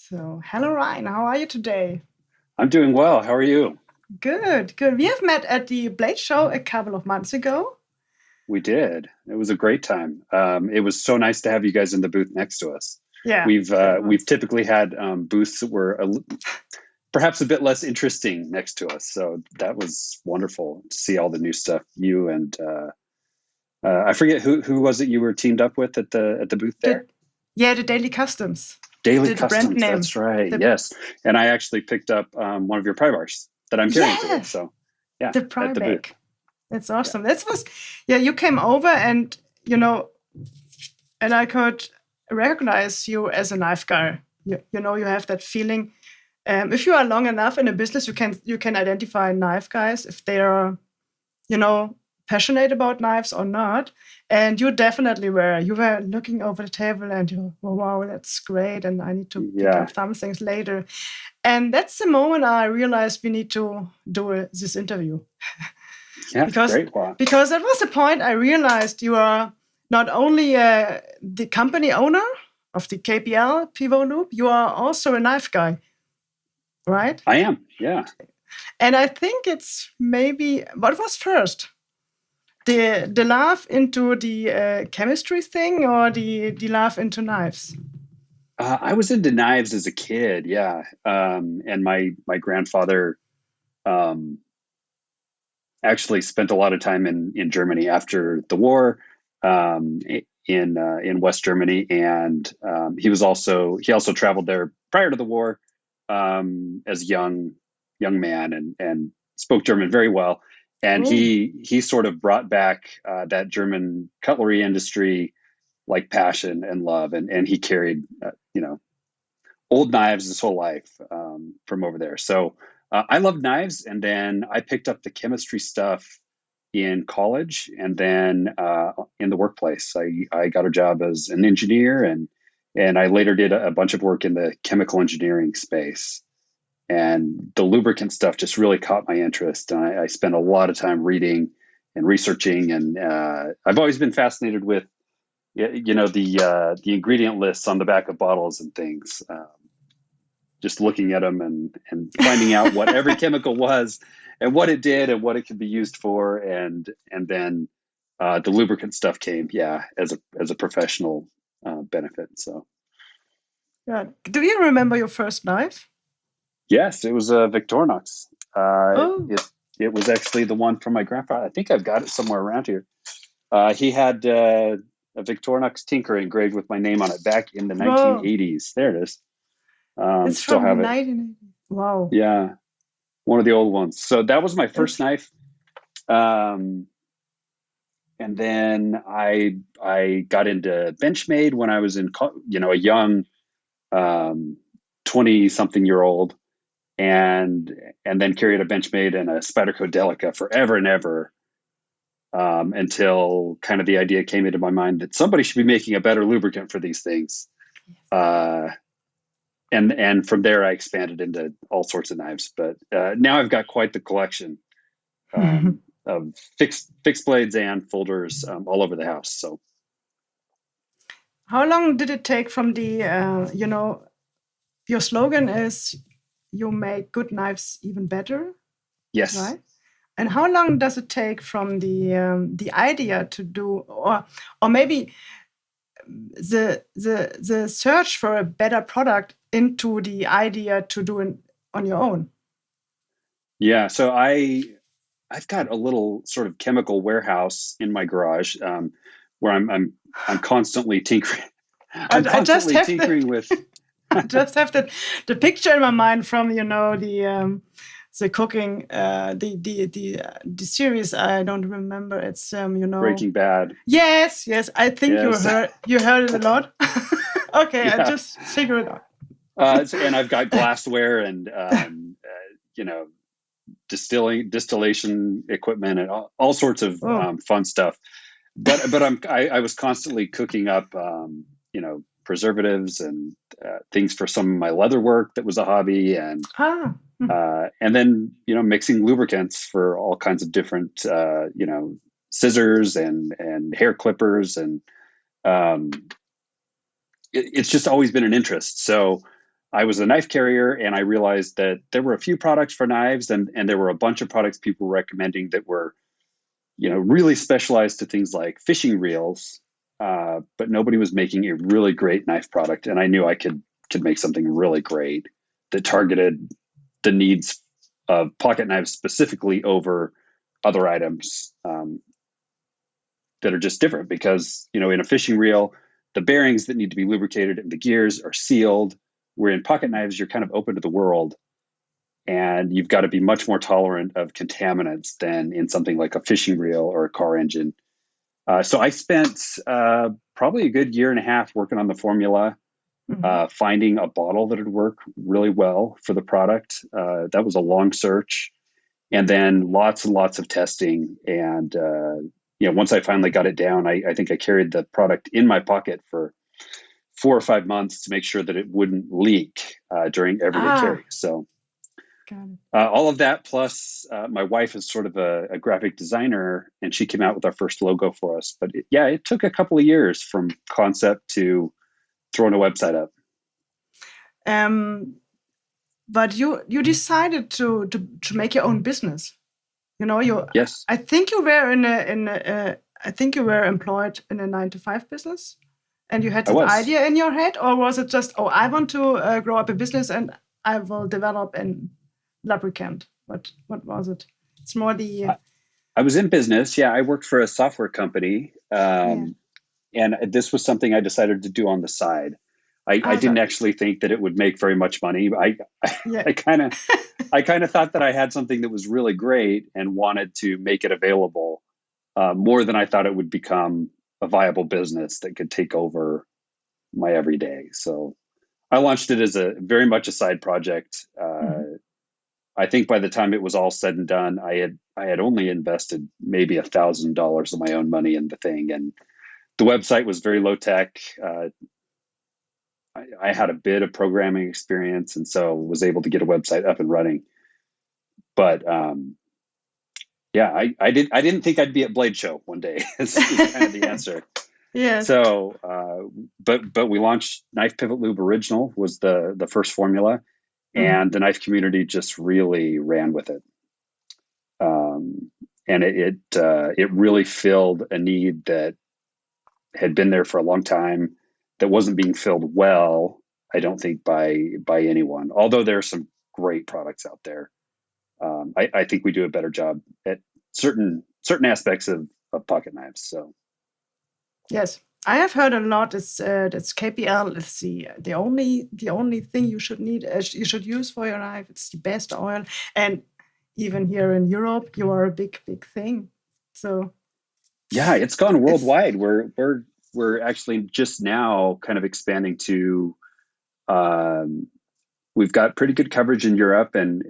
So, hello, Ryan. How are you today? I'm doing well. How are you? Good, good. We have met at the Blade Show a couple of months ago. We did. It was a great time. It was so nice to have you guys in the booth next to us. Yeah, We've typically had booths that were perhaps a bit less interesting next to us, so that was wonderful to see all the new stuff. You and I forget who was it you were teamed up with at the booth there. the yeah, the Daily Customs, Daily the brand Customs. name. That's right. The Yes, and I actually picked up one of your pry bars that I'm carrying today. yes, So yeah, the at the booth. Pryback. That's Yeah. awesome. That was yeah. You came over and and I could recognize you as a knife guy. You have that feeling. If you are long enough in a business, you can identify knife guys if they are you know, passionate about knives or not. And you definitely were. You were looking over the table and you, oh, wow, that's great. And I need to pick Yeah. up some things later. And that's the moment I realized we need to do this interview. Yeah, because great. Wow. because that was the point I realized you are not only the company owner of the KPL Pivot Loop, you are also a knife guy, right? I am. Yeah. And I think it's maybe what was first, the love into the chemistry thing or the love into knives? I was into knives as a kid, yeah. And my grandfather um, actually spent a lot of time in Germany after the war, in West Germany, and he also traveled there prior to the war as a young man and spoke German very well. And Oh, he sort of brought back that German cutlery industry like passion and love, and he carried old knives his whole life from over there. So I love knives, and then I picked up the chemistry stuff in college, and then in the workplace, I got a job as an engineer, and I later did a bunch of work in the chemical engineering space. And the lubricant stuff just really caught my interest, and I spent a lot of time reading and researching, and I've always been fascinated with the ingredient lists on the back of bottles and things. Just looking at them and finding out what every chemical was and what it did and what it could be used for, and then the lubricant stuff came, yeah, as a professional benefit. So yeah. Do you remember your first knife? yes, it was a Victorinox. Oh, It was actually the one from my grandfather. I think I've got it somewhere around here. He had a Victorinox Tinker engraved with my name on it back in the wow. 1980s. There it is. It's Still from the have it. 1980s. Wow. Yeah, one of the old ones. So that was my first It's knife. Um, and then I got into Benchmade when I was a young 20 something year old, and then carried a Benchmade and a Spyderco Delica forever and ever, until kind of the idea came into my mind that somebody should be making a better lubricant for these things. Uh, and from there I expanded into all sorts of knives. But now I've got quite the collection of fixed blades and folders all over the house. So How long did it take from the, your slogan is you make good knives even better, yes. right? And how long does it take from the idea to do, or maybe the search for a better product into the idea to do it on your own? Yeah. So I've got a little sort of chemical warehouse in my garage, where I'm constantly tinkering. I, I'm I just constantly have the tinkering with. I just have the picture in my mind from the cooking the series. I don't remember. It's Breaking Bad. yes. I think Yes. you heard it a lot. Okay, I Yeah. just figured it out. And I've got glassware and you know distillation equipment and all sorts of Oh, fun stuff. But I was constantly cooking up preservatives and things for some of my leather work that was a hobby, ah, hmm. and then mixing lubricants for all kinds of different scissors and hair clippers, and it's just always been an interest. So I was a knife carrier, and I realized that there were a few products for knives, and there were a bunch of products people were recommending that were, really specialized to things like fishing reels. But nobody was making a really great knife product, and I knew I could make something really great that targeted the needs of pocket knives specifically over other items that are just different. Because in a fishing reel, the bearings that need to be lubricated and the gears are sealed. Where in pocket knives, you're kind of open to the world, and you've got to be much more tolerant of contaminants than in something like a fishing reel or a car engine. So I spent probably a good year and a half working on the formula, finding a bottle that would work really well for the product. That was a long search, and then lots and lots of testing. And once I finally got it down, I think I carried the product in my pocket for 4 or 5 months to make sure that it wouldn't leak during everyday carry. So all of that, plus my wife is sort of a graphic designer, and she came out with our first logo for us. But it took a couple of years from concept to throwing a website up. But you decided to make your own business. Yes. I think you were I think you were employed in a 9-to-5 business, and you had this idea in your head, or was it just, I want to grow up a business and I will develop an lubricant? What was it? It's more the. I was in business. Yeah, I worked for a software company, and this was something I decided to do on the side. I didn't actually think that it would make very much money. I kind of thought that I had something that was really great and wanted to make it available more than I thought it would become a viable business that could take over my everyday. So I launched it as very much a side project. I think by the time it was all said and done, I had only invested maybe $1,000 of my own money in the thing, and the website was very low tech. I had a bit of programming experience, and so was able to get a website up and running. But I didn't think I'd be at Blade Show one day. is kind of the answer. Yes. So, but we launched Knife Pivot Lube Original was the first formula, and the knife community just really ran with it. And it really filled a need that had been there for a long time, that wasn't being filled well, I don't think, by anyone. Although there are some great products out there, I think we do a better job at certain aspects of pocket knives. So, yes, I have heard a lot. It's KPL is the only thing you should you should use for your knife. It's the best oil, and even here in Europe, you are a big thing. So yeah, it's gone worldwide. We're actually just now kind of expanding to. We've got pretty good coverage in Europe, and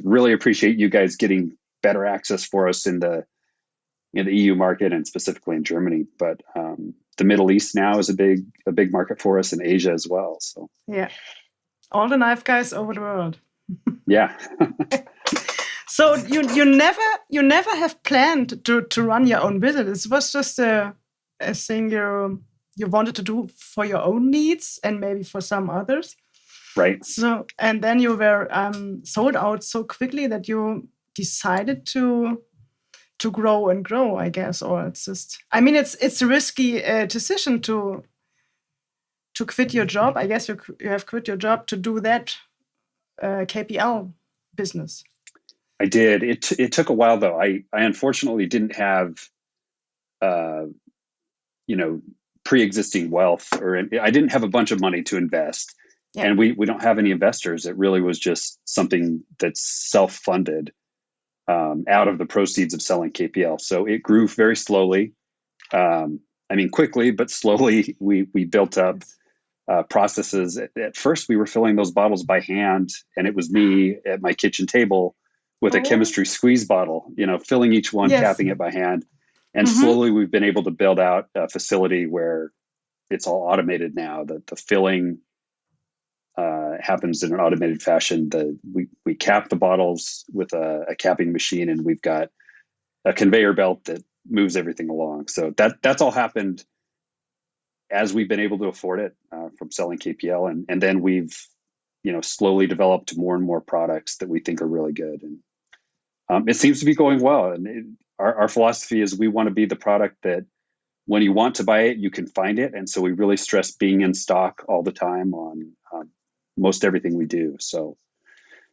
really appreciate you guys getting better access for us in the EU market, and specifically in Germany. But the Middle East now is a big market for us, in Asia as well. So yeah, all the knife guys over the world. Yeah. So you never have planned to run your own business. It was just a thing you wanted to do for your own needs and maybe for some others. Right. So, and then you were sold out so quickly that you decided to grow and grow, I guess. Or it's just, I mean, it's a risky decision to quit your job. I guess you have quit your job to do that KPL business. I did. It took a while, though. I unfortunately didn't have, pre-existing wealth, or I didn't have a bunch of money to invest. Yeah. And we don't have any investors. It really was just something that's self-funded out of the proceeds of selling KPL. So it grew very slowly. Quickly, but slowly. We built up processes. At first, we were filling those bottles by hand, and it was me at my kitchen table with a chemistry squeeze bottle, filling each one, capping it by hand. And slowly we've been able to build out a facility where it's all automated now. The filling happens in an automated fashion. We cap the bottles with a capping machine, and we've got a conveyor belt that moves everything along. So that's all happened as we've been able to afford it from selling KPL. And then we've slowly developed more and more products that we think are really good. And it seems to be going well. And our philosophy is we want to be the product that when you want to buy it, you can find it. And so we really stress being in stock all the time on most everything we do. So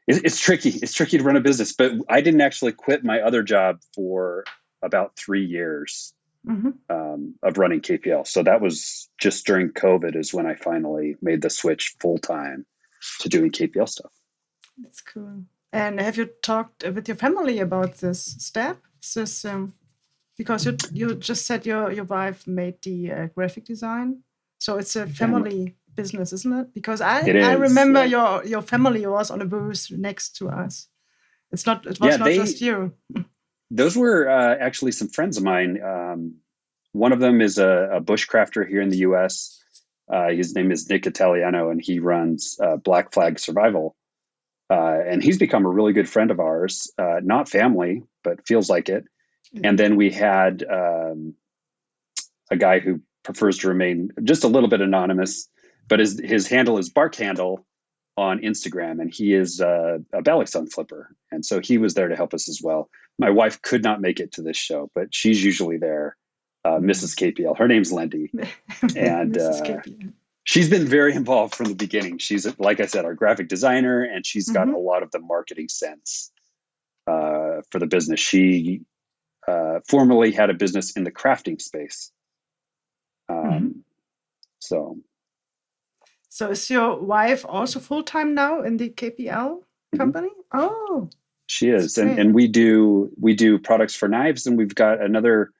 it's tricky. It's tricky to run a business, but I didn't actually quit my other job for about 3 years of running KPL. So that was just during COVID is when I finally made the switch full time to doing KPL stuff. That's cool. And have you talked with your family about this step? Because you just said your wife made the graphic design, so it's a family business, isn't it? Because I remember your family was on a booth next to us. It was not just you. Those were actually some friends of mine. One of them is a bushcrafter here in the U.S. His name is Nick Italiano, and he runs Black Flag Survival. And he's become a really good friend of ours, not family, but feels like it. And then we had a guy who prefers to remain just a little bit anonymous, but his handle is Bark Handle on Instagram, and he is a Balak Sun flipper. And so he was there to help us as well. My wife could not make it to this show, but she's usually there, Mrs. KPL. Her name's Lindy. And she's been very involved from the beginning. She's, like I said, our graphic designer, and she's got a lot of the marketing sense for the business. She formerly had a business in the crafting space. So is your wife also full-time now in the KPL company? Oh, she is. And we do products for knives, and we've got another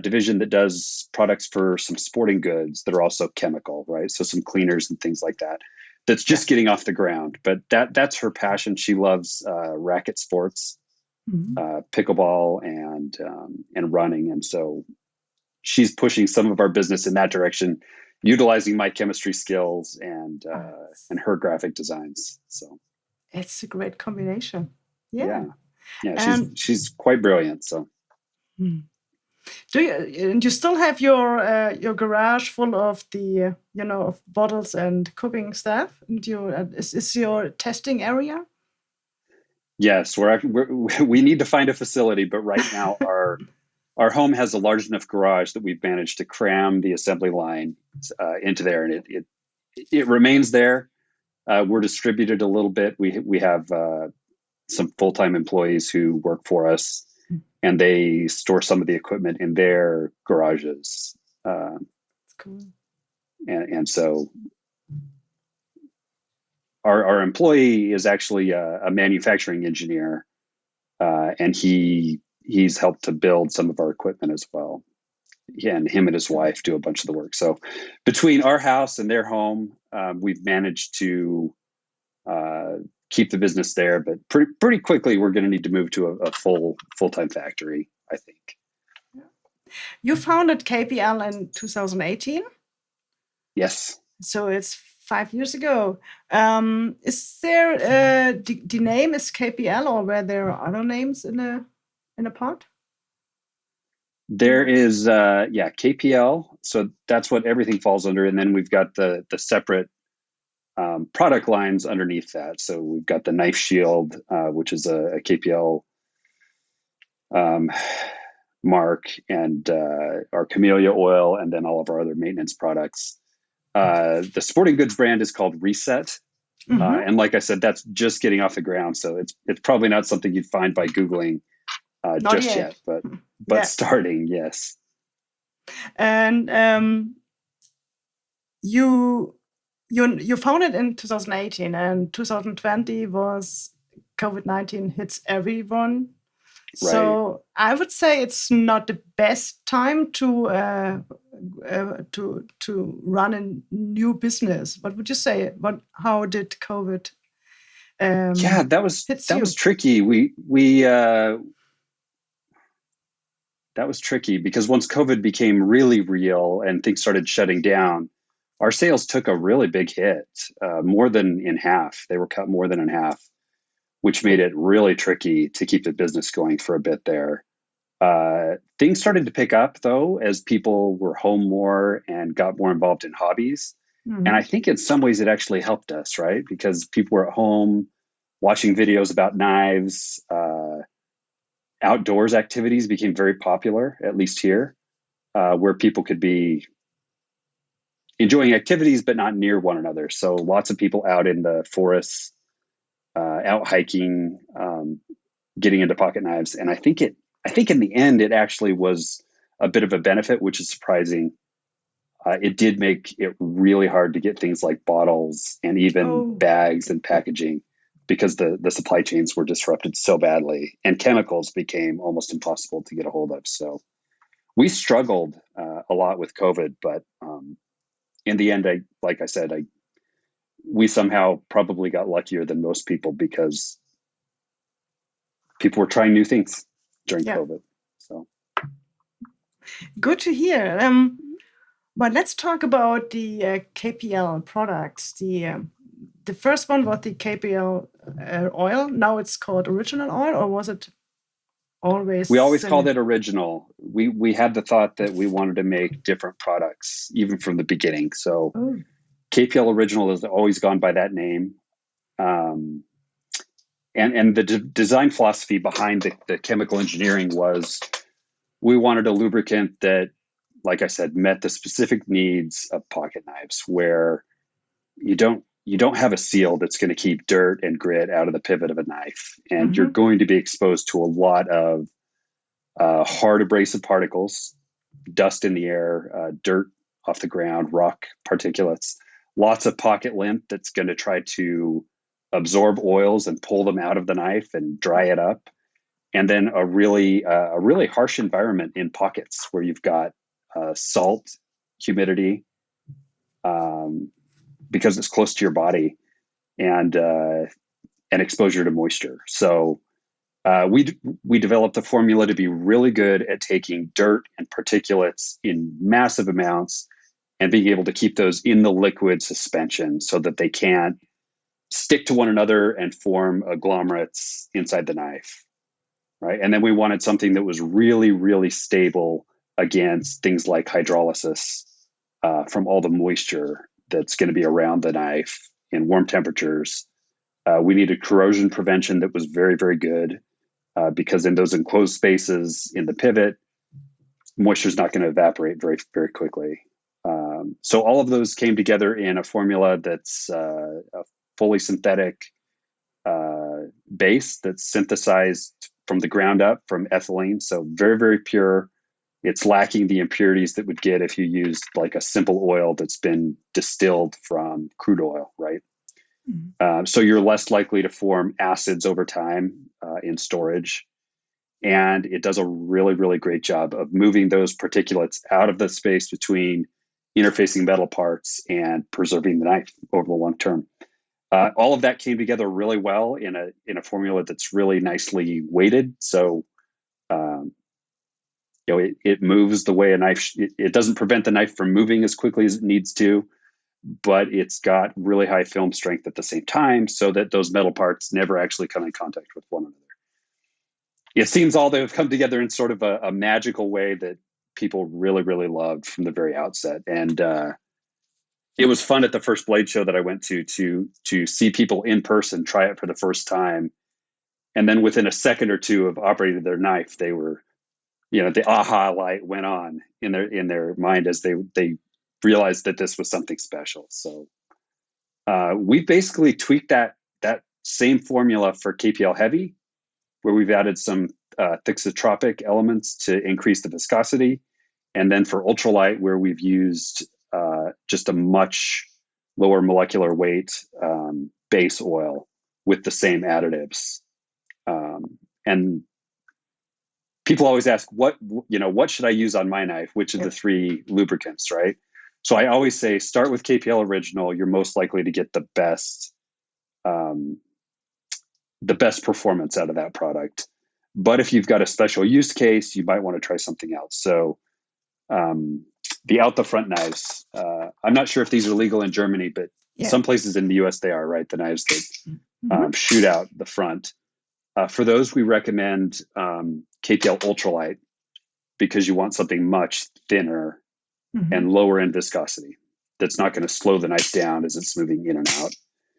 division that does products for some sporting goods that are also chemical, right? So some cleaners and things like that. That's just getting off the ground, but that's her passion. She loves racket sports, pickleball, and running, and so she's pushing some of our business in that direction, utilizing my chemistry skills and her graphic designs. So it's a great combination. Yeah. She's quite brilliant. So. You still have your garage full of the of bottles and cooking stuff? And is your testing area? Yes, we need to find a facility, but right now our home has a large enough garage that we've managed to cram the assembly line into there, and it remains there. We're distributed a little bit. We have some full-time employees who work for us, and they store some of the equipment in their garages. That's cool. And so our employee is actually a manufacturing engineer, and he's helped to build some of our equipment as well. Yeah, and him and his wife do a bunch of the work. So between our house and their home, we've managed to keep the business there, but pretty quickly we're going to need to move to a full-time factory, I think. You founded KPL in 2018? Yes. So it's 5 years ago. Is there the name is KPL, or were there other names in a pot? There is KPL. So that's what everything falls under, and then we've got the separate product lines underneath that. So we've got the Knife Shield, which is a KPL mark, and our Camellia oil, and then all of our other maintenance products. The sporting goods brand is called Reset. And like I said, that's just getting off the ground. So it's probably not something you'd find by Googling just yet, but starting, yes. And you founded in 2018, and 2020 was COVID-19 hits everyone. Right. So I would say it's not the best time to run a new business. What would you say? How did COVID? That was tricky. That was tricky because once COVID became really real and things started shutting down, our sales took a really big hit, more than in half. They were cut more than in half, which made it really tricky to keep the business going for a bit there. Things started to pick up, though, as people were home more and got more involved in hobbies. And I think in some ways it actually helped us, right? Because people were at home watching videos about knives. Outdoors activities became very popular, at least here, where people could be enjoying activities but not near one another. So lots of people out in the forests, out hiking, getting into pocket knives. And I think in the end, it actually was a bit of a benefit, which is surprising. It did make it really hard to get things like bottles and even bags and packaging because the supply chains were disrupted so badly and chemicals became almost impossible to get a hold of. So we struggled a lot with COVID, but in the end, like I said, we somehow probably got luckier than most people because people were trying new things during COVID. So good to hear. But let's talk about the KPL products. The first one was the KPL oil. Now it's called original oil, or was it always? We always called it original. We had the thought that we wanted to make different products even from the beginning. So KPL Original has always gone by that name. And the design philosophy behind the chemical engineering was we wanted a lubricant that, like I said, met the specific needs of pocket knives, where you don't have a seal that's going to keep dirt and grit out of the pivot of a knife, and you're going to be exposed to a lot of hard abrasive particles, dust in the air, dirt off the ground, rock particulates, lots of pocket lint that's going to try to absorb oils and pull them out of the knife and dry it up. And then a really harsh environment in pockets where you've got salt, humidity, because it's close to your body, and exposure to moisture. So we developed a formula to be really good at taking dirt and particulates in massive amounts and being able to keep those in the liquid suspension so that they can't stick to one another and form agglomerates inside the knife, right? And then we wanted something that was really, really stable against things like hydrolysis from all the moisture that's going to be around the knife in warm temperatures. We needed corrosion prevention that was very, very good because in those enclosed spaces in the pivot, moisture is not going to evaporate very, very quickly. So all of those came together in a formula that's a fully synthetic base that's synthesized from the ground up from ethylene. So very, very pure. It's lacking the impurities that would get if you used like a simple oil that's been distilled from crude oil, right? So you're less likely to form acids over time in storage. And it does a really, really great job of moving those particulates out of the space between interfacing metal parts and preserving the knife over the long term. All of that came together really well in a formula that's really nicely weighted. So, it moves the way a knife. It doesn't prevent the knife from moving as quickly as it needs to, but it's got really high film strength at the same time, so that those metal parts never actually come in contact with one another. It seems all they've come together in sort of a magical way that people really, really loved from the very outset. And it was fun at the first Blade show that I went to see people in person try it for the first time. And then within a second or two of operating their knife, they were, the aha light went on in their mind as they realized that this was something special. So we basically tweaked that same formula for KPL Heavy, where we've added some thixotropic elements to increase the viscosity. And then for ultralight, where we've used just a much lower molecular weight base oil with the same additives. And people always ask, what should I use on my knife? Which of the three lubricants, right? So I always say, start with KPL Original. You're most likely to get the best performance out of that product. But if you've got a special use case, you might want to try something else. So the out the front knives, I'm not sure if these are legal in Germany, but some places in the US they are, right? The knives that shoot out the front. For those, we recommend KPL Ultralight because you want something much thinner and lower in viscosity that's not going to slow the knife down as it's moving in and out.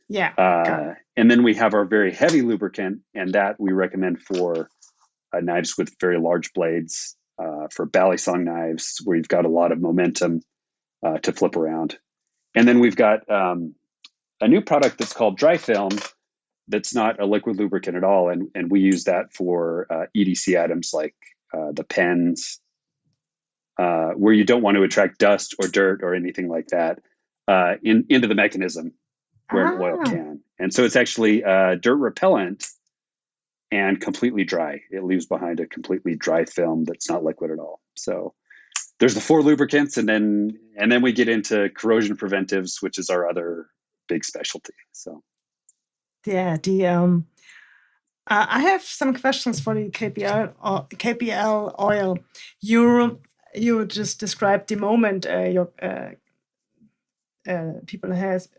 Yeah. And then we have our very heavy lubricant, and that we recommend for knives with very large blades, for balisong knives where you've got a lot of momentum to flip around. And then we've got a new product that's called dry film that's not a liquid lubricant at all. And we use that for EDC items like the pens, where you don't want to attract dust or dirt or anything like that into the mechanism where an oil can. And so it's actually dirt repellent and completely dry. It leaves behind a completely dry film that's not liquid at all. So there's the 4 lubricants, and then we get into corrosion preventives, which is our other big specialty. So yeah, I have some questions for the KPL oil. You just described the moment your people has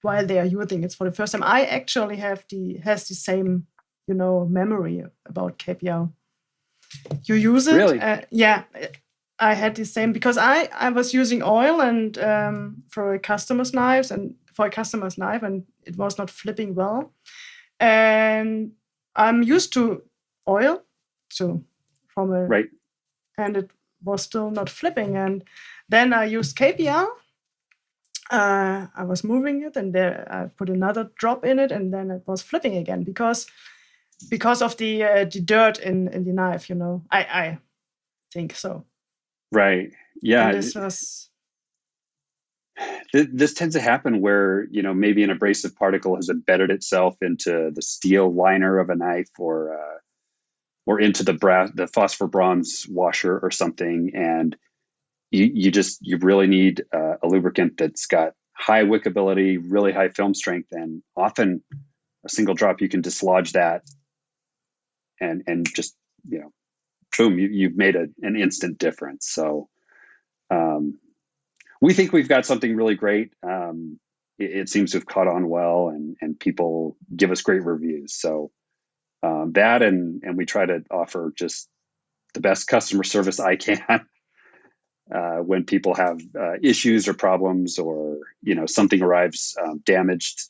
while they are using it for the first time. I actually has the same memory about KPL. You use it? Really? Yeah, I had the same because I was using oil and for a customer's knife, and it was not flipping well. And I'm used to oil, Right. and it was still not flipping. And then I used KPL. I was moving it, and there I put another drop in it, and then it was flipping again because of the dirt in the knife. I think so. Right. Yeah. And this was. This tends to happen where maybe an abrasive particle has embedded itself into the steel liner of a knife, or into the phosphor bronze washer or something, and you really need a lubricant that's got high wickability, really high film strength, and often a single drop you can dislodge that, and just boom, you've made an instant difference. So we think we've got something really great. It seems to have caught on well, and people give us great reviews. So that, and we try to offer just the best customer service I can when people have issues or problems, or something arrives damaged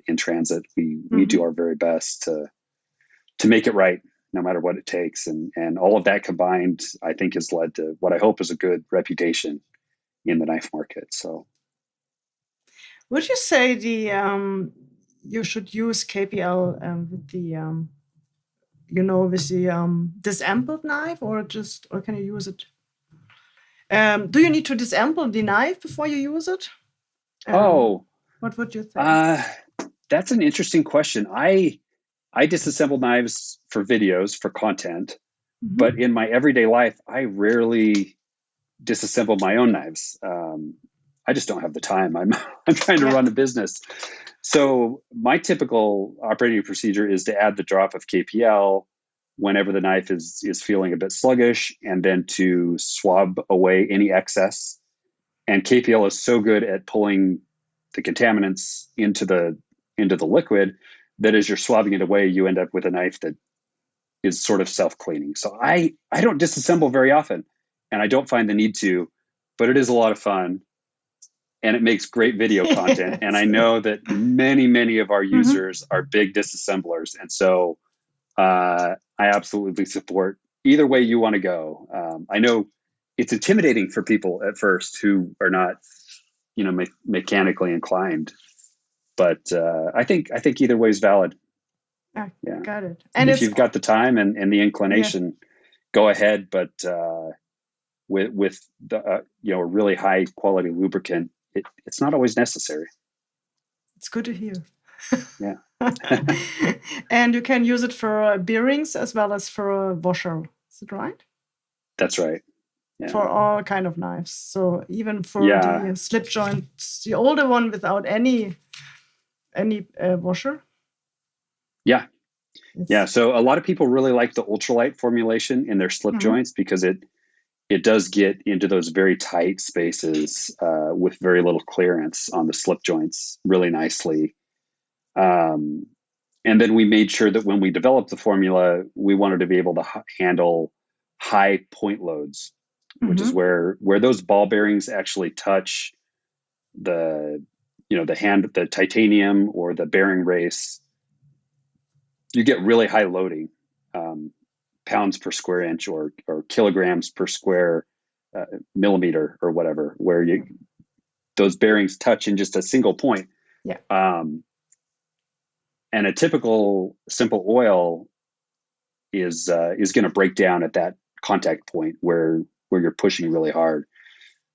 in transit. We do our very best to make it right, no matter what it takes. And all of that combined, I think, has led to what I hope is a good reputation in the knife market. So would you say you should use KPL with the with the disassembled knife, or can you use it? Do you need to disassemble the knife before you use it? What would you think? That's an interesting question. I disassemble knives for videos, for content, but in my everyday life, I rarely disassemble my own knives. I just don't have the time. I'm trying to run a business. So my typical operating procedure is to add the drop of KPL whenever the knife is feeling a bit sluggish, and then to swab away any excess. And KPL is so good at pulling the contaminants into the liquid that as you're swabbing it away, you end up with a knife that is sort of self-cleaning. So I don't disassemble very often, and I don't find the need to, but it is a lot of fun, and it makes great video content. And I know that many of our users are big disassemblers. And so I absolutely support either way you want to go. I know it's intimidating for people at first who are not, mechanically inclined, but I think either way is valid. Yeah, got it. And if you've got the time and the inclination, go ahead. But with the a really high quality lubricant, it's not always necessary. It's good to hear. Yeah. And you can use it for bearings as well as for a washer. Is it right? That's right. Yeah. For all kind of knives. So even for the slip joints, the older one without any washer. Yeah. Yeah. So a lot of people really like the ultralight formulation in their slip joints because it does get into those very tight spaces with very little clearance on the slip joints really nicely. And then we made sure that when we developed the formula, we wanted to be able to handle high point loads, which is where those ball bearings actually touch the the titanium or the bearing race, you get really high loading, pounds per square inch or kilograms per square millimeter or whatever, where those bearings touch in just a single point. Yeah. And a typical simple oil is going to break down at that contact point where you're pushing really hard.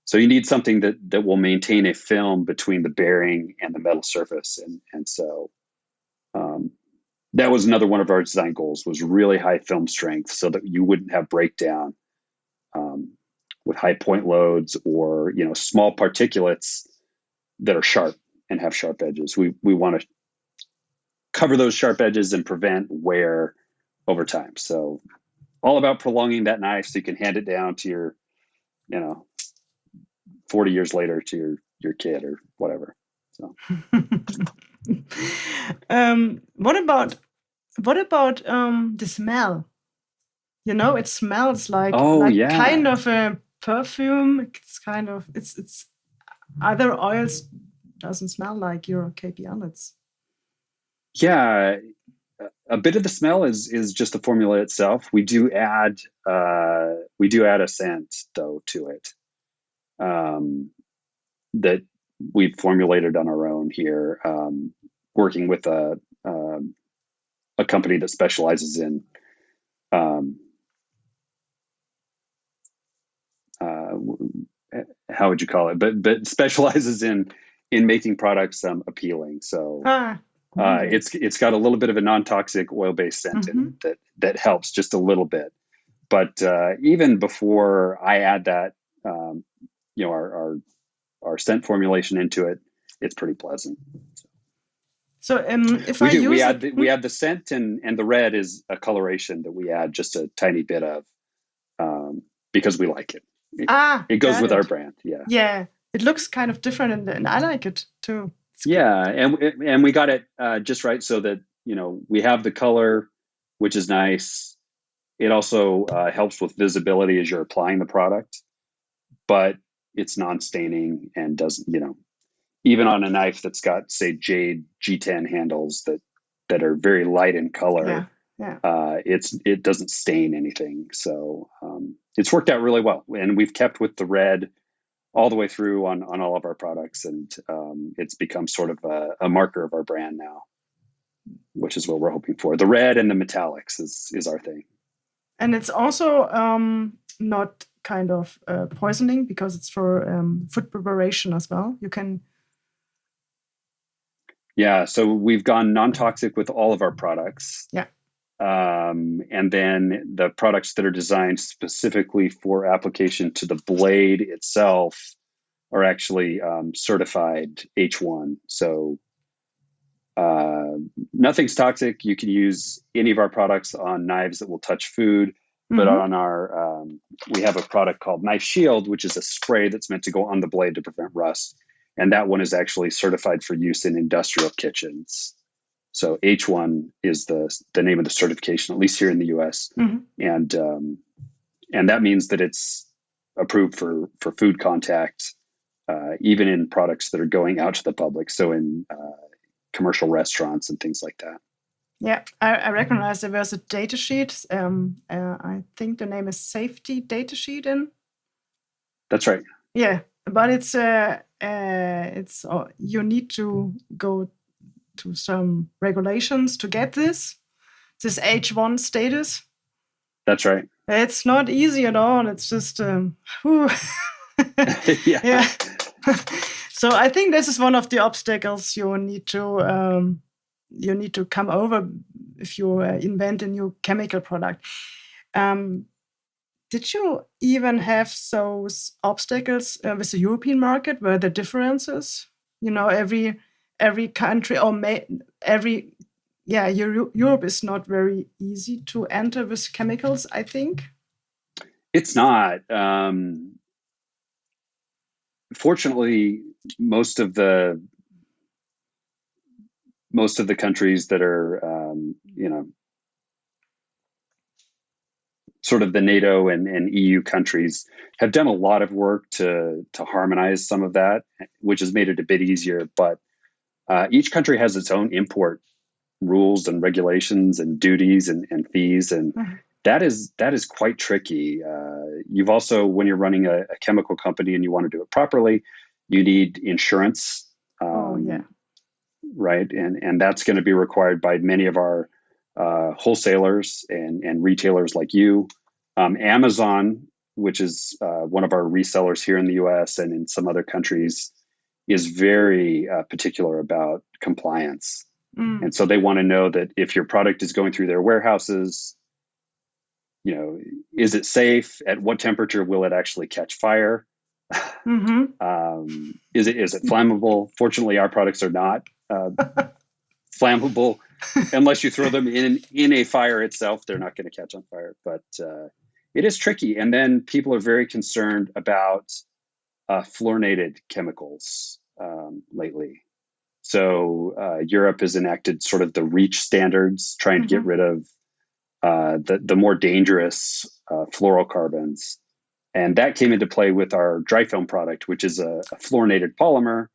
So you need something that will maintain a film between the bearing and the metal surface. And so that was another one of our design goals, was really high film strength so that you wouldn't have breakdown with high point loads or, small particulates that are sharp and have sharp edges. We want to cover those sharp edges and prevent wear over time. So all about prolonging that knife so you can hand it down to your, 40 years later to your kid or whatever. So what about the smell? It smells like kind of a perfume. It's kind of it's other oils doesn't smell like your KPL. A bit of the smell is just the formula itself. We do add a scent though to it, that we've formulated on our own here, working with a company that specializes in how would you call it? But specializes in making products appealing. So it's got a little bit of a non-toxic oil-based scent in it that helps just a little bit. But even before I add that, our scent formulation into it, it's pretty pleasant. So if we add the scent, and the red is a coloration that we add just a tiny bit of, because we like it. It goes with our brand. Yeah, it looks kind of different, and I like it too. And we got it just right so that we have the color, which is nice. It also helps with visibility as you're applying the product, but it's non-staining and doesn't, even on a knife that's got, say, jade G10 handles that are very light in color, it doesn't stain anything. So it's worked out really well, and we've kept with the red all the way through on all of our products, and it's become sort of a marker of our brand now, which is what we're hoping for. The red and the metallics is our thing. And it's also not kind of poisoning, because it's for food preparation as well. You can. Yeah, so we've gone non-toxic with all of our products. Yeah. And then the products that are designed specifically for application to the blade itself are actually certified H1. So nothing's toxic. You can use any of our products on knives that will touch food. But on our, we have a product called Knife Shield, which is a spray that's meant to go on the blade to prevent rust. And that one is actually certified for use in industrial kitchens. So H1 is the name of the certification, at least here in the US. And that means that it's approved for food contact, even in products that are going out to the public. So in commercial restaurants and things like that. Yeah, I recognize there was a data sheet. I think the name is Safety Data Sheet in. That's right. Yeah, but it's you need to go to some regulations to get this H1 status. That's right. It's not easy at all. It's just yeah. So I think this is one of the obstacles you need to come over if you invent a new chemical product. Did you even have those obstacles with the European market, where the differences, every country or Europe is not very easy to enter with chemicals, I think. It's not. Fortunately, most of the countries that are, sort of the NATO and EU countries have done a lot of work to harmonize some of that, which has made it a bit easier. But each country has its own import rules and regulations and duties and fees, and that is quite tricky. You've also, when you're running a chemical company and you want to do it properly, you need insurance. Right, and that's going to be required by many of our wholesalers and retailers like you. Amazon, which is one of our resellers here in the US and in some other countries, is very particular about compliance. And so they want to know that if your product is going through their warehouses, is it safe? At what temperature will it actually catch fire? Is it flammable? Fortunately, our products are not flammable unless you throw them in a fire itself. They're not going to catch on fire, but it is tricky. And then people are very concerned about fluorinated chemicals lately. So Europe has enacted sort of the REACH standards, trying to get rid of the more dangerous fluorocarbons. And that came into play with our dry film product, which is a fluorinated polymer.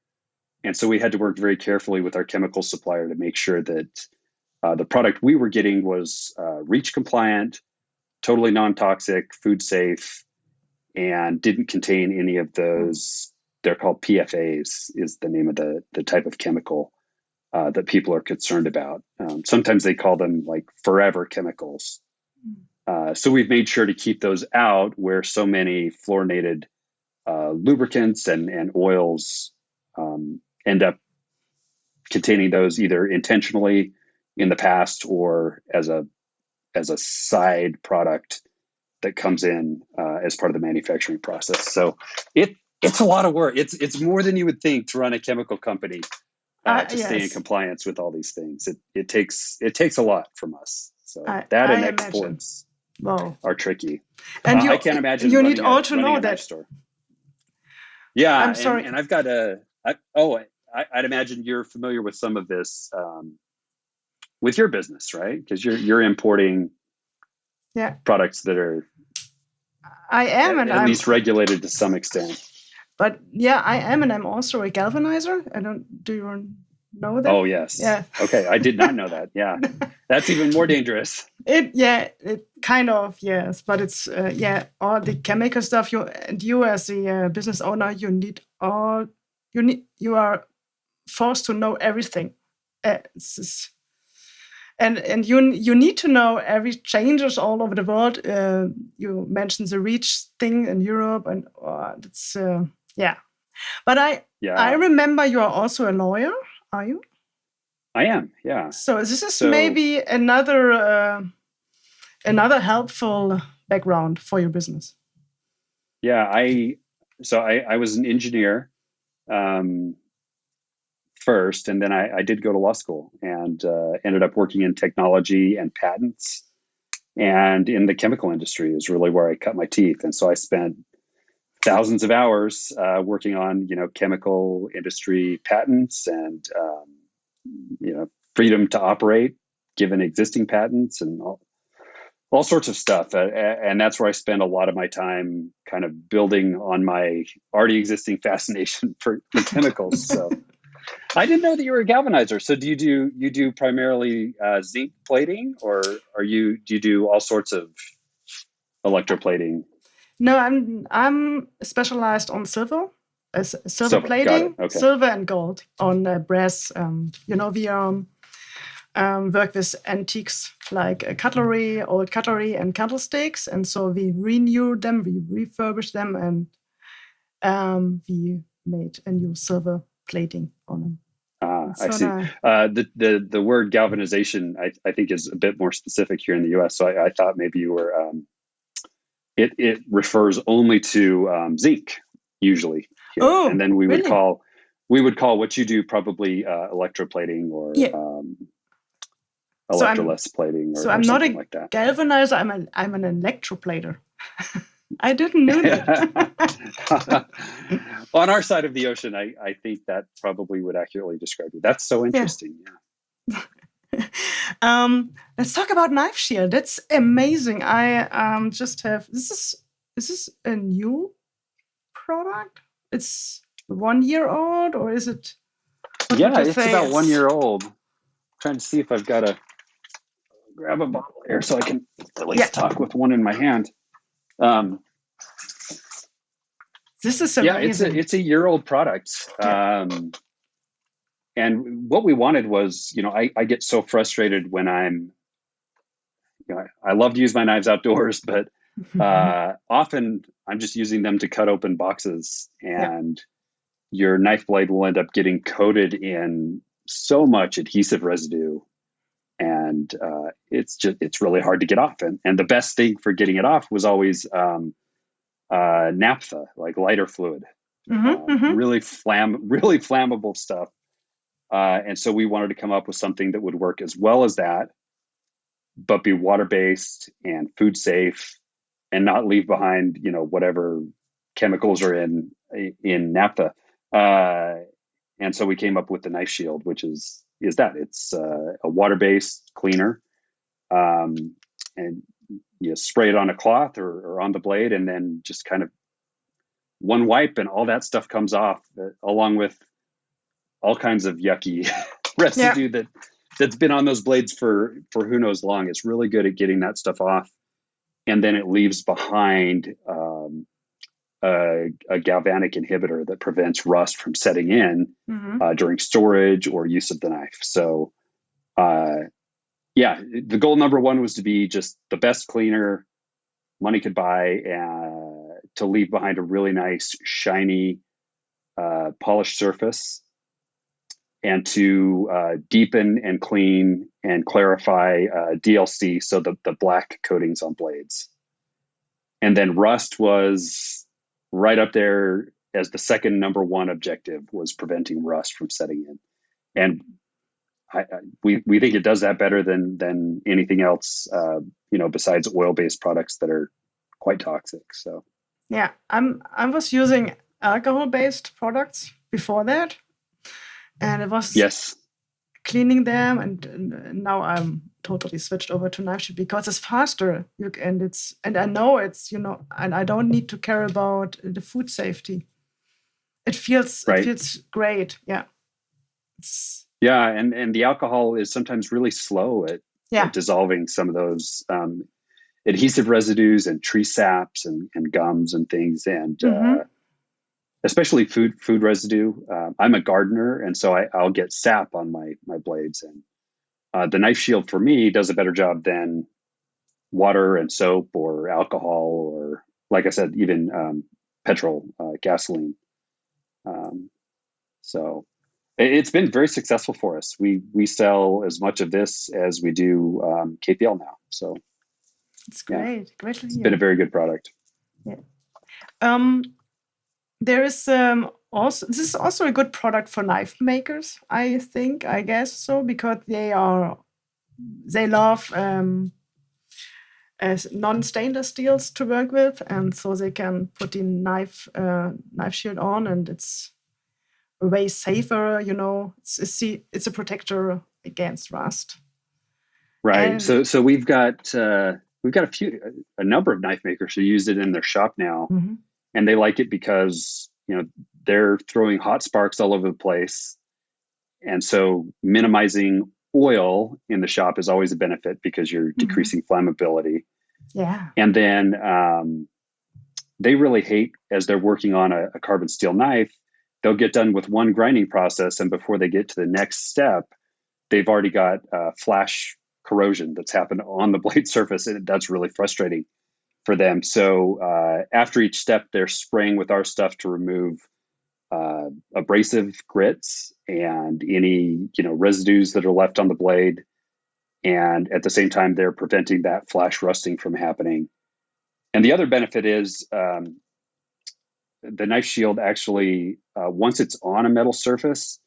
And so we had to work very carefully with our chemical supplier to make sure that the product we were getting was REACH compliant, totally non-toxic, food safe, and didn't contain any of those. They're called PFAs, is the name of the type of chemical that people are concerned about. Sometimes they call them like forever chemicals. So we've made sure to keep those out, where so many fluorinated lubricants and oils end up containing those either intentionally in the past or as a side product that comes in as part of the manufacturing process. So it's a lot of work. It's more than you would think to run a chemical company to stay in compliance with all these things. It takes a lot from us. So and exports are tricky. And I can't imagine you need all to know that. Store. Yeah, I'm sorry. And I've got I'd imagine you're familiar with some of this with your business, right? Because you're importing products that are at least regulated to some extent. But I am, and I'm also a galvanizer. Do you know that? Oh yes. Yeah. Okay, I did not know that. Yeah, that's even more dangerous. It kind of, yes, but it's all the chemical stuff. You as a business owner, you are forced to know everything. And you need to know every changes all over the world. You mentioned the REACH thing in Europe, and it's But I remember you are also a lawyer. Are you? I am. Yeah. So this is maybe another helpful background for your business. Yeah, I was an engineer first, and then I did go to law school and ended up working in technology and patents, and in the chemical industry is really where I cut my teeth. And so I spent thousands of hours working on chemical industry patents and freedom to operate given existing patents and all sorts of stuff. And that's where I spend a lot of my time kind of building on my already existing fascination for chemicals. So I didn't know that you were a galvanizer. So do you do primarily zinc plating, or do you do all sorts of electroplating? No, I'm specialized on silver. Silver plating, okay. Silver and gold on brass. We work with antiques like cutlery, old cutlery and candlesticks, and so we renew them, we refurbish them, and we made a new silver plating on them. I see. The word galvanization, I think, is a bit more specific here in the U.S. So I thought maybe you were. It refers only to zinc usually. Here. Oh, and then we really? would call what you do probably electroplating or electroless plating or I'm something not like that. Galvanizer. I'm an electroplater. I didn't know that. On our side of the ocean, I think that probably would accurately describe you. That's so interesting. Yeah. Let's talk about Knife Shield. That's amazing. I just have this is a new product? It's 1 year old, or is it? What would you It's say? about 1 year old. I'm trying to see if I've got to grab a bottle here so I can at least talk with one in my hand. This is amazing. It's a year old product. And what we wanted was, I get so frustrated when I love to use my knives outdoors, but often I'm just using them to cut open boxes, and your knife blade will end up getting coated in so much adhesive residue, and it's really hard to get off. And the best thing for getting it off was always naphtha, like lighter fluid, really flammable stuff. And so we wanted to come up with something that would work as well as that, but be water-based and food safe, and not leave behind, whatever chemicals are in naphtha. And so we came up with the Knife Shield, which is that it's a water-based cleaner, and you spray it on a cloth or on the blade, and then just kind of one wipe, and all that stuff comes off, along with all kinds of yucky residue that's been on those blades for who knows long. It's really good at getting that stuff off, and then it leaves behind a galvanic inhibitor that prevents rust from setting in during storage or use of the knife. So the goal number one was to be just the best cleaner money could buy, to leave behind a really nice, shiny, polished surface, and to deepen and clean and clarify DLC, so the black coatings on blades. And then rust was right up there as the second number one objective, was preventing rust from setting in. And we think it does that better than anything else, besides oil-based products that are quite toxic. So I was using alcohol-based products before that, and it was cleaning them, and now I'm totally switched over to Knife Shield because it's faster, and I know it's and I don't need to care about the food safety. It feels great. And the alcohol is sometimes really slow at dissolving some of those adhesive residues and tree saps and gums and things, and especially food residue. I'm a gardener, and so I'll get sap on my blades, and the Knife Shield for me does a better job than water and soap or alcohol, or, like I said, even petrol, gasoline. So it's been very successful for us. We sell as much of this as we do KPL now. So it's great. Great to hear. It's been a very good product. There is also, this is also a good product for knife makers, I guess so, because they love non-stainless steels to work with, and so they can put the Knife Shield on, and it's way safer. It's a protector against rust. Right. So we've got a number of knife makers who use it in their shop now, and they like it because they're throwing hot sparks all over the place, and so minimizing oil in the shop is always a benefit because you're decreasing flammability. Yeah. And then they really hate, as they're working on a carbon steel knife, they'll get done with one grinding process, and before they get to the next step, they've already got flash corrosion that's happened on the blade surface, and that's really frustrating for them. So after each step, they're spraying with our stuff to remove abrasive grits and any residues that are left on the blade, and at the same time, they're preventing that flash rusting from happening. And the other benefit is the Knife Shield actually, once it's on a metal surface,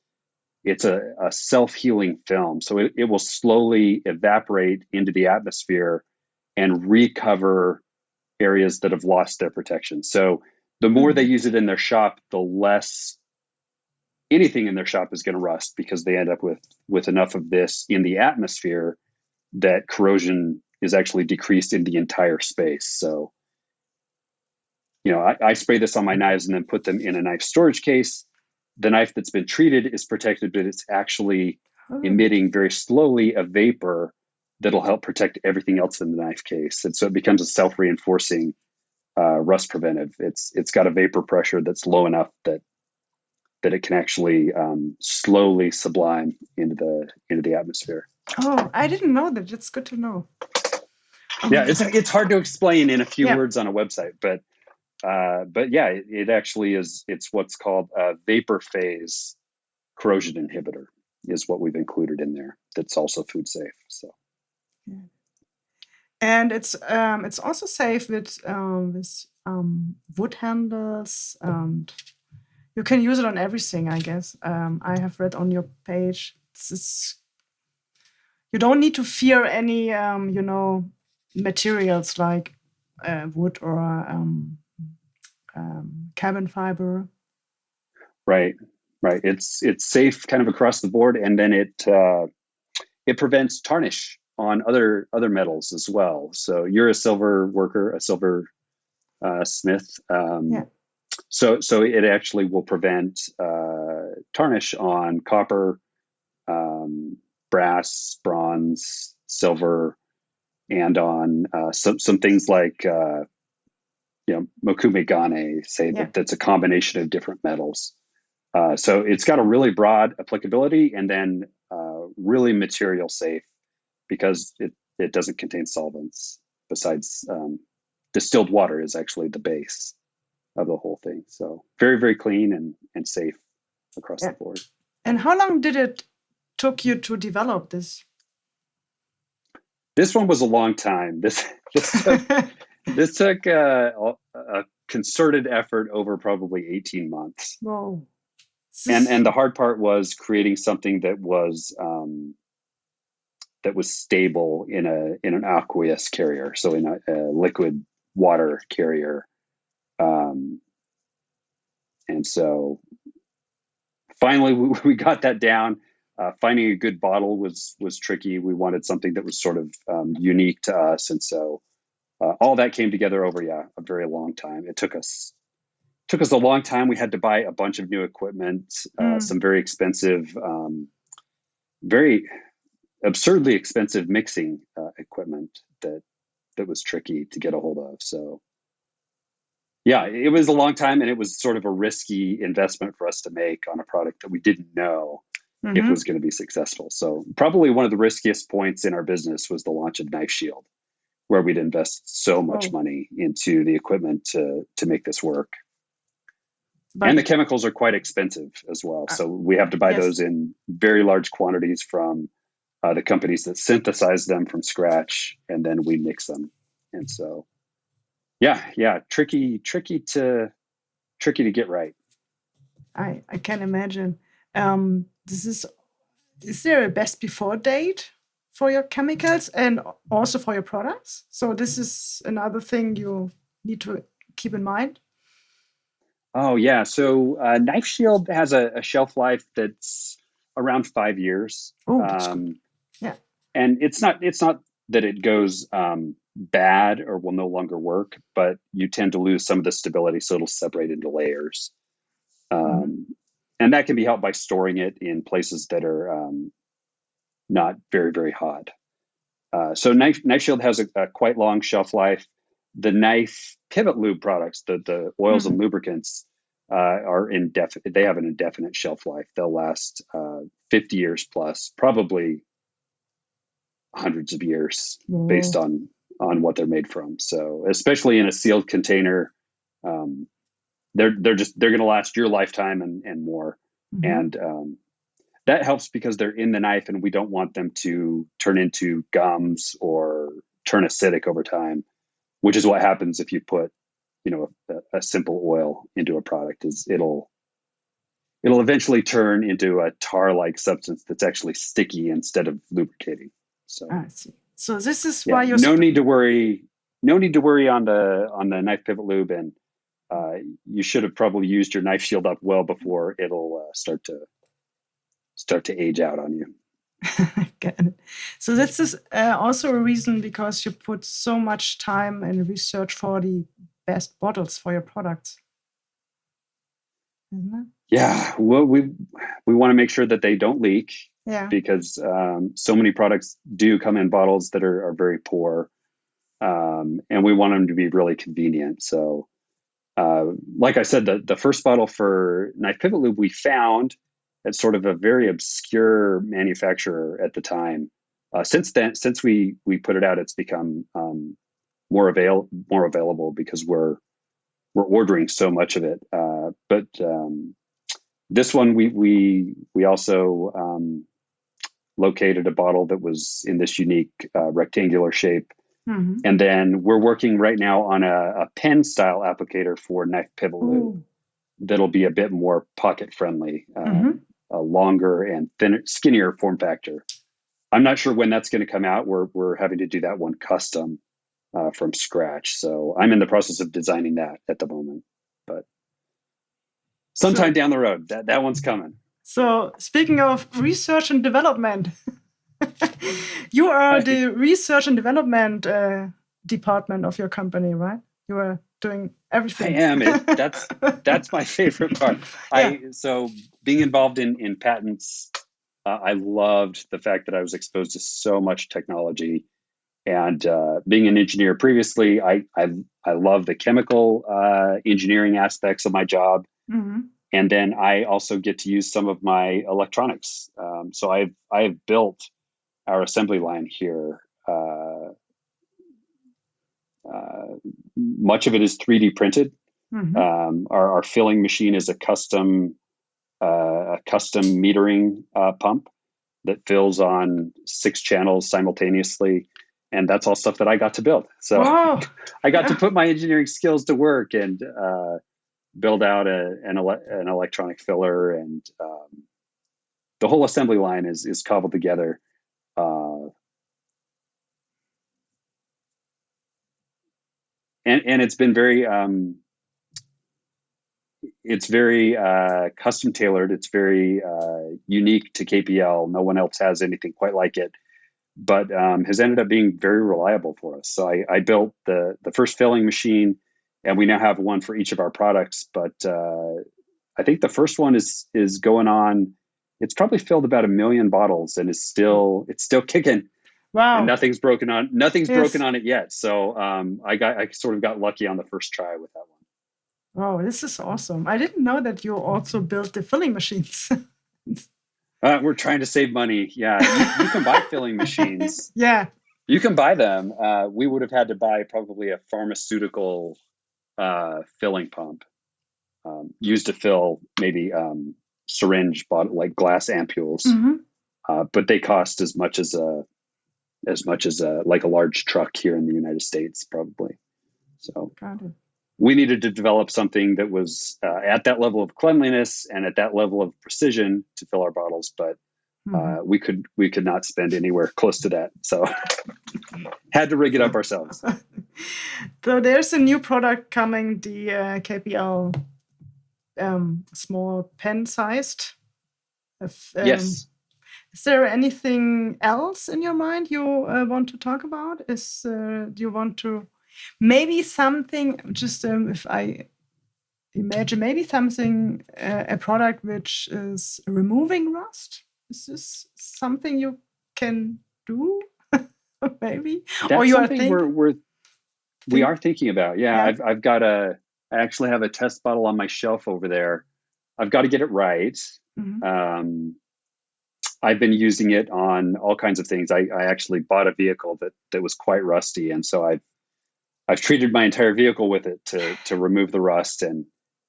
it's a self-healing film. So it will slowly evaporate into the atmosphere and recover areas that have lost their protection. So the more they use it in their shop, the less anything in their shop is going to rust, because they end up with enough of this in the atmosphere that corrosion is actually decreased in the entire space. So, I spray this on my knives and then put them in a knife storage case. The knife that's been treated is protected, but it's actually emitting very slowly a vapor that'll help protect everything else in the knife case. And so it becomes a self-reinforcing rust preventive. It's got a vapor pressure that's low enough that it can actually slowly sublime into the atmosphere. Oh, I didn't know that. It's good to know. Yeah, it's hard to explain in a few Yeah. words on a website, but yeah, it actually is. It's what's called a vapor phase corrosion inhibitor is what we've included in there. That's also food safe. So, and it's also safe with wood handles, and you can use it on everything, I guess. I have read on your page. You don't need to fear any materials like wood or carbon fiber. Right. It's safe kind of across the board, and then it prevents tarnish on other metals as well. So you're a silver worker, a silver smith. So it actually will prevent tarnish on copper, brass, bronze, silver, and on some things like mokume gane, say that's a combination of different metals. So it's got a really broad applicability, and then really material safe because it doesn't contain solvents. Besides, distilled water is actually the base of the whole thing. So very, very clean and safe across the board. And how long did it took you to develop this? This one was a long time. This took a concerted effort over probably 18 months. Whoa. And the hard part was creating something that was stable in an aqueous carrier, so in a liquid water carrier. And so finally we got that down. Finding a good bottle was tricky. We wanted something that was sort of unique to us, and so all that came together over a very long time. It took us a long time. We had to buy a bunch of new equipment, some very expensive, very absurdly expensive mixing equipment that was tricky to get a hold of. So yeah, it was a long time, and it was sort of a risky investment for us to make on a product that we didn't know if it was going to be successful. So probably one of the riskiest points in our business was the launch of Knife Shield, where we'd invest so much money into the equipment to make this work. And the chemicals are quite expensive as well. So we have to buy those in very large quantities from the companies that synthesize them from scratch, and then we mix them. And so, yeah, tricky to get right. I can imagine. Is there a best before date for your chemicals and also for your products? So this is another thing you need to keep in mind. Oh yeah, so Knife Shield has a shelf life that's around 5 years. Oh, that's good. Yeah, and it's not that it goes bad or will no longer work, but you tend to lose some of the stability, so it'll separate into layers. And that can be helped by storing it in places that are not very, very hot. So Knife Shield has a quite long shelf life. The Knife Pivot Lube products, the oils and lubricants, are indefinite. They have an indefinite shelf life. They'll last 50 years plus, probably hundreds of years based on what they're made from. So especially in a sealed container, they're going to last your lifetime and more. And that helps because they're in the knife, and we don't want them to turn into gums or turn acidic over time, which is what happens if you put, a simple oil into a product. Is it'll eventually turn into a tar-like substance that's actually sticky instead of lubricating. So I see. So this is why you're no need to worry on the Knife Pivot Lube, and you should have probably used your Knife Shield up well before it'll start to age out on you. Got it. So this is also a reason because you put so much time and research for the best bottles for your products, isn't it? Yeah, well, we want to make sure that they don't leak Yeah. because so many products do come in bottles that are very poor, and we want them to be really convenient. So, like I said, the first bottle for knife pivot lube we found at sort of a very obscure manufacturer at the time. Since then, since we put it out, it's become more available because we're ordering so much of it. But this one we also located a bottle that was in this unique rectangular shape. Mm-hmm. And then we're working right now on a pen style applicator for knife pivot lube that'll be a bit more pocket friendly, a longer and thinner, skinnier form factor. I'm not sure when that's going to come out. We're having to do that one custom from scratch. So I'm in the process of designing that at the moment, but sometime down the road, that one's coming. So speaking of research and development, you are the research and development department of your company, right? You are doing everything. I am. That's my favorite part. Yeah. So being involved in patents, I loved the fact that I was exposed to so much technology. And being an engineer previously, I love the chemical engineering aspects of my job. Mm-hmm. And then I also get to use some of my electronics. So I've built our assembly line here. Much of it is 3D printed. Mm-hmm. Our filling machine is a custom metering pump that fills on 6 channels simultaneously. And that's all stuff that I got to build. So I got to put my engineering skills to work and build out an electronic filler, and the whole assembly line is cobbled together. And it's been very custom tailored. It's very unique to KPL. No one else has anything quite like it, but has ended up being very reliable for us. So I built the first filling machine, and we now have one for each of our products. But I think the first one is going on. It's probably filled about 1 million bottles, and it's still kicking. Wow. And nothing's broken on it yet. So I sort of got lucky on the first try with that one. Oh, this is awesome. I didn't know that you also built the filling machines. We're trying to save money. Yeah, you can buy filling machines. Yeah. You can buy them. We would have had to buy probably a pharmaceutical filling pump used to fill maybe syringe bottle, like glass ampules. Mm-hmm. But they cost as much as like a large truck here in the United States, probably. So got it. We needed to develop something that was at that level of cleanliness and at that level of precision to fill our bottles, but we could not spend anywhere close to that. So had to rig it up ourselves. So there's a new product coming, the KPL small pen-sized. Yes. Is there anything else in your mind you want to talk about? Do you want to maybe something, just if I imagine, maybe something, a product which is removing rust? Is this something you can do? Maybe? That's or you something we are thinking about. Yeah. Yeah. I actually have a test bottle on my shelf over there. I've got to get it right. Mm-hmm. I've been using it on all kinds of things. I actually bought a vehicle that was quite rusty, and so I've treated my entire vehicle with it to remove the rust, and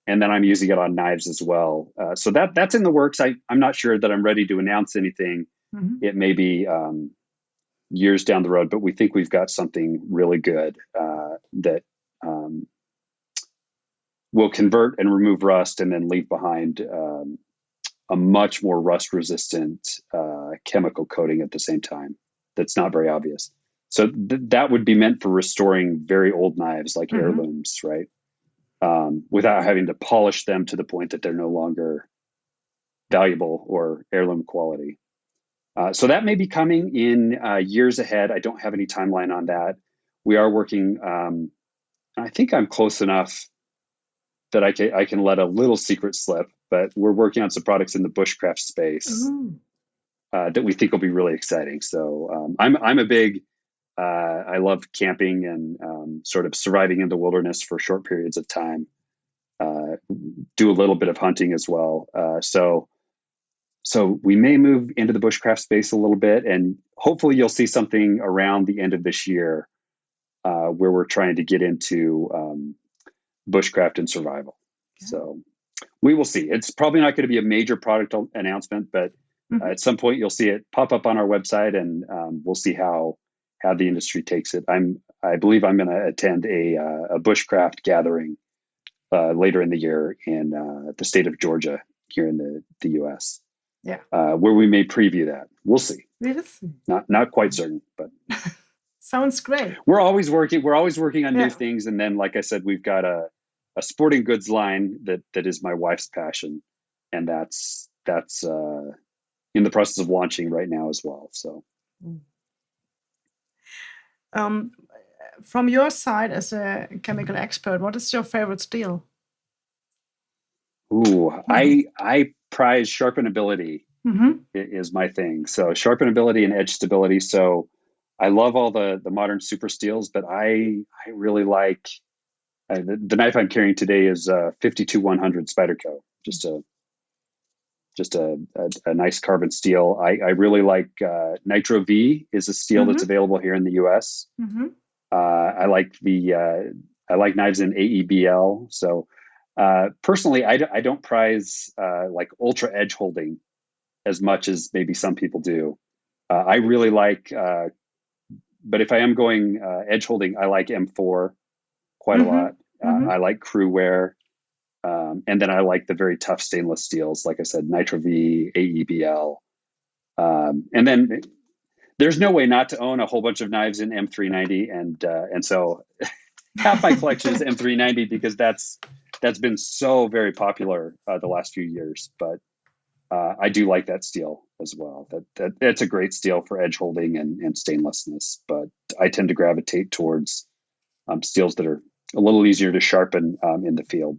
then I'm using it on knives as well. So that's in the works. I'm not sure that I'm ready to announce anything. Mm-hmm. It may be years down the road, but we think we've got something really good that will convert and remove rust, and then leave behind a much more rust resistant chemical coating at the same time. That's not very obvious. So that would be meant for restoring very old knives, like mm-hmm. heirlooms, right? Without having to polish them to the point that they're no longer valuable or heirloom quality. So that may be coming in years ahead. I don't have any timeline on that. We are working. I think I'm close enough that I can let a little secret slip, but we're working on some products in the bushcraft space Ooh. that we think will be really exciting. So I'm a big I love camping and sort of surviving in the wilderness for short periods of time. Do a little bit of hunting as well. So we may move into the bushcraft space a little bit, and hopefully you'll see something around the end of this year where we're trying to get into bushcraft and survival. Yeah. So we will see. It's probably not going to be a major product announcement, but at some point you'll see it pop up on our website, and we'll see how the industry takes it. I believe I'm going to attend a bushcraft gathering later in the year in the state of Georgia here in the U.S. Yeah. Where we may preview that. We'll see. We will see. Not quite certain, but sounds great. We're always working on Yeah. new things, and then, like I said, we've got a sporting goods line that is my wife's passion, and that's in the process of launching right now as well. So, from your side as a chemical expert, what is your favorite steel? ooh, I prize sharpenability is my thing. So sharpenability and edge stability. So I love all the modern super steels, but I really like the knife I'm carrying today is 52-100 Spyderco. Just a nice carbon steel. I really like Nitro V is a steel that's available here in the US. I like knives in AEBL. So personally, I don't prize like ultra edge holding as much as maybe some people do. I really like, but if I am going edge holding, I like M4 quite a lot. I like crew wear. And then I like the very tough stainless steels, like I said, Nitro V, AEBL. And then there's no way not to own a whole bunch of knives in M390. And so half my collection is M390 because that's been so very popular the last few years. But I do like that steel as well. That's a great steel for edge holding and stainlessness. But I tend to gravitate towards steels that are a little easier to sharpen in the field.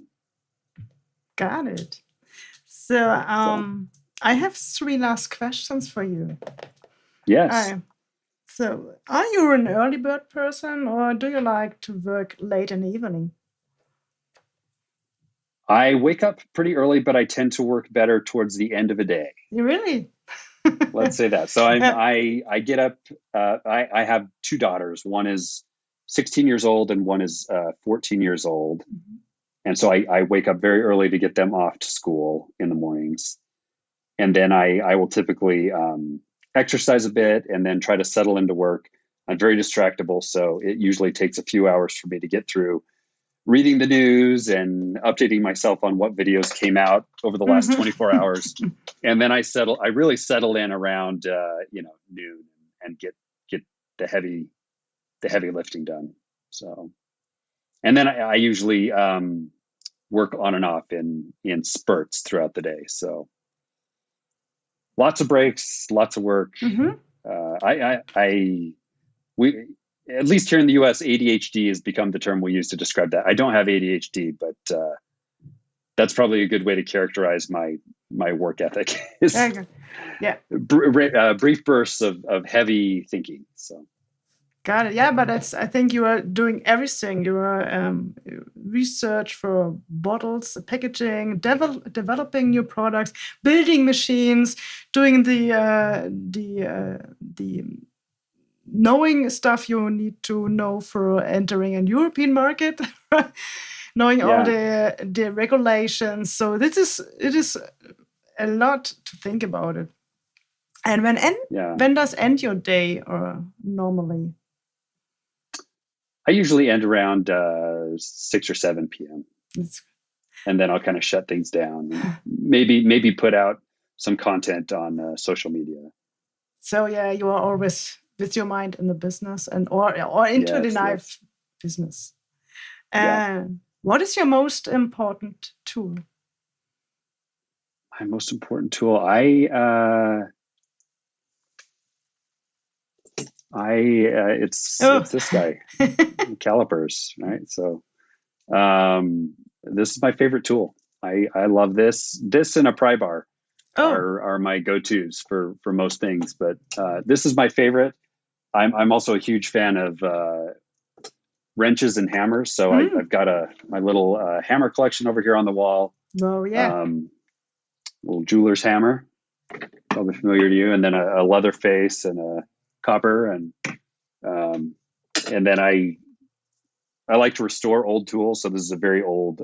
Got it. So I have 3 last questions for you. Yes. So are you an early bird person, or do you like to work late in the evening? I wake up pretty early, but I tend to work better towards the end of a day. You really? Let's say that. So I get up. I have 2 daughters. One is 16 years old and one is 14 years old. And so I wake up very early to get them off to school in the mornings. And then I will typically exercise a bit and then try to settle into work. I'm very distractible, so it usually takes a few hours for me to get through reading the news and updating myself on what videos came out over the last 24 hours. And then I really settle in around noon and get the heavy lifting done. So, and then I usually work on and off in spurts throughout the day. So lots of breaks, lots of work. We, at least here in the US, ADHD has become the term we use to describe that. I don't have ADHD, but that's probably a good way to characterize my work ethic. Yeah. Brief bursts of heavy thinking. So. Got it. Yeah, but I think you are doing everything. You are research for bottles, packaging, developing new products, building machines, doing the knowing stuff you need to know for entering a European market, knowing all the regulations. So it is a lot to think about it. And when does end your day or normally? I usually end around 6 or 7 p.m. And then I'll kind of shut things down. And maybe put out some content on social media. So yeah, you are always with your mind in the business and or into the knife business. And what is your most important tool? My most important tool, It's this guy, calipers, right? So this is my favorite tool. I love this. This and a pry bar are my go-tos for most things, but this is my favorite. I'm also a huge fan of wrenches and hammers. So I've got my little hammer collection over here on the wall. Oh, yeah. Little jeweler's hammer, probably familiar to you, and then a leather face and a copper, and then I like to restore old tools. So this is a very old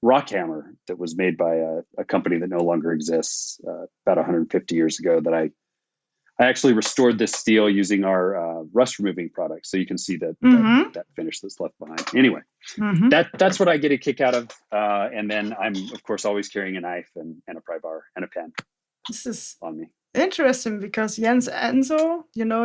rock hammer that was made by a company that no longer exists, about 150 years ago, that I actually restored this steel using our rust removing product. So you can see that finish that's left behind. Anyway, that's what I get a kick out of. And then I'm, of course, always carrying a knife and a pry bar and a pen. This is on me. Interesting, because Jens Enzo,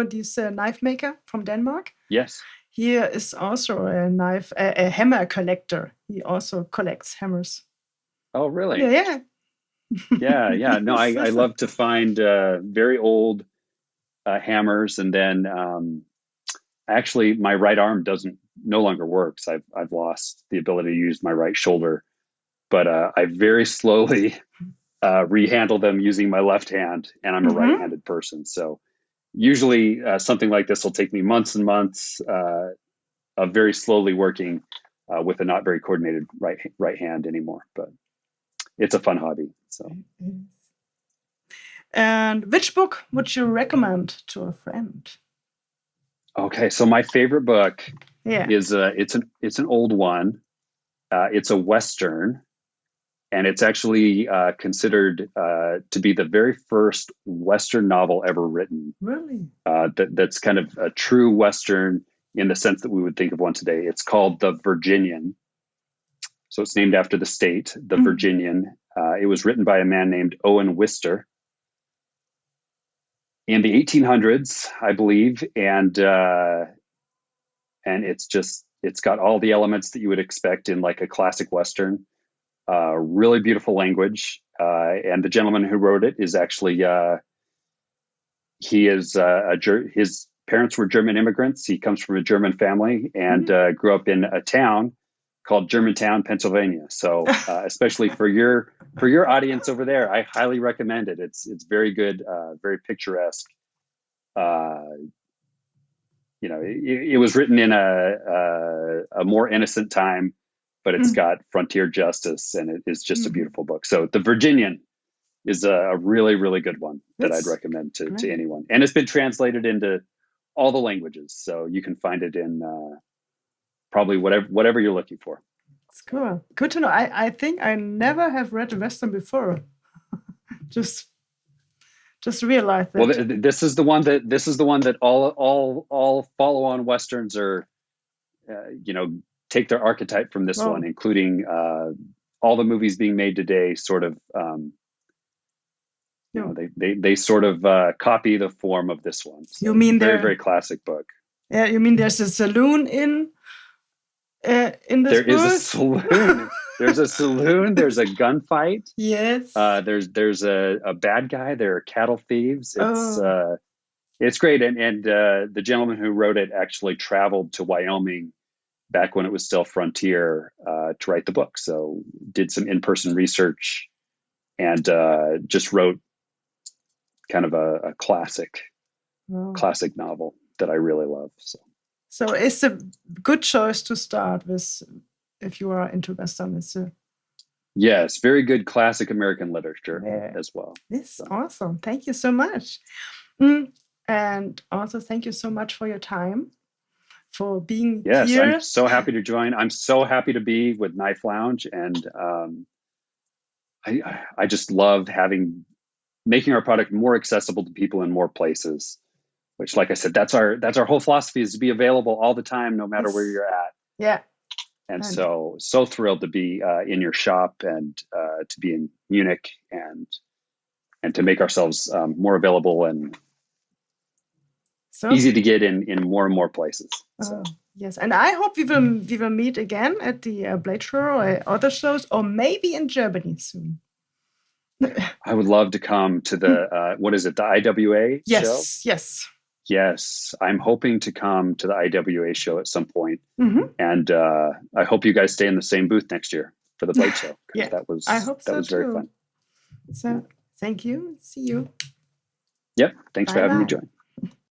this knife maker from Denmark. Yes. He is also a hammer collector. He also collects hammers. Oh, really? Yeah. Yeah. No, I love to find very old hammers, and then actually my right arm no longer works. I've lost the ability to use my right shoulder, but I very slowly rehandle them using my left hand, and I'm a right-handed person. So usually something like this will take me months and months of very slowly working with a not very coordinated right hand anymore. But it's a fun hobby. So. And which book would you recommend to a friend? Okay, so my favorite book is it's an old one. It's a Western, and it's actually considered to be the very first Western novel ever written. Really? That's kind of a true Western in the sense that we would think of one today. It's called The Virginian. So it's named after the state, the Virginian. It was written by a man named Owen Wister in the 1800s, I believe, and it's got all the elements that you would expect in like a classic Western. Really beautiful language, and the gentleman who wrote it is actually his parents were German immigrants. He comes from a German family and grew up in a town called Germantown, Pennsylvania. So especially for your audience over there, I highly recommend it. It's very good, very picturesque. It was written in a more innocent time, but it's got frontier justice, and it is just a beautiful book. So The Virginian is a really, really good one that I'd recommend to anyone. And it's been translated into all the languages, so you can find it in probably whatever you're looking for. It's cool. Good to know. I think I never have read a Western before. just realized that. Well, this is the one that all follow-on Westerns are, take their archetype from this one, including all the movies being made today. Sort of, they sort of copy the form of this one. So you mean very, very classic book? Yeah, you mean there's a saloon in this There book? is a saloon. There's a saloon. There's a gunfight. Yes. There's a bad guy. There are cattle thieves. It's great. And the gentleman who wrote it actually traveled to Wyoming back when it was still frontier to write the book. So did some in-person research and just wrote kind of a classic novel that I really love. So it's a good choice to start with if you are into Western. Yes, very good classic American literature as well. It's awesome. Thank you so much. And also thank you so much for your time, for being here. Yes, I'm so happy to join. I'm so happy to be with Knife Lounge, and I just love making our product more accessible to people in more places. Which, like I said, that's our whole philosophy, is to be available all the time, no matter where you're at. Yeah. And so thrilled to be in your shop and to be in Munich and to make ourselves more available and easy to get in more and more places. So. Yes, and I hope we will meet again at the Blade Show or other shows, or maybe in Germany soon. I would love to come to the what is it, the IWA show? Yes. Yes, I'm hoping to come to the IWA show at some point. Hmm. And I hope you guys stay in the same booth next year for the Blade show, because Yeah, I hope that so was very too. fun. So thank you. See you. Yep. Thanks for Bye having me bye. join.